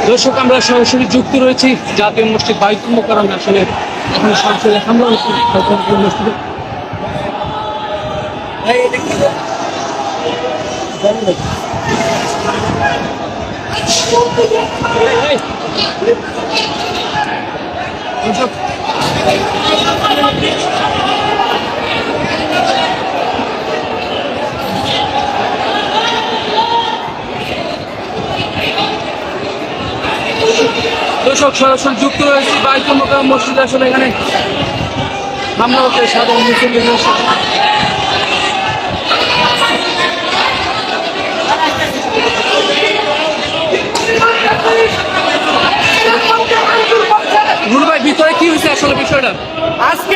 দর্শক, আমরা সরাসরি যুক্ত রয়েছি জাতীয় মসজিদ বাইতুল মোকাররমে। আসলে এখানে সরাসরি হামলা হচ্ছে মসজিদে। দর্শক, সরাসরি যুক্ত রয়েছে বাইতুল মোকাররম মসজিদে। আসলে এখানে হামলা হচ্ছে সাধারণ মুসলিমদের সাথে। নুর ভাই, ভিতরে কি হয়েছে আসলে বিষয়টা? আজকে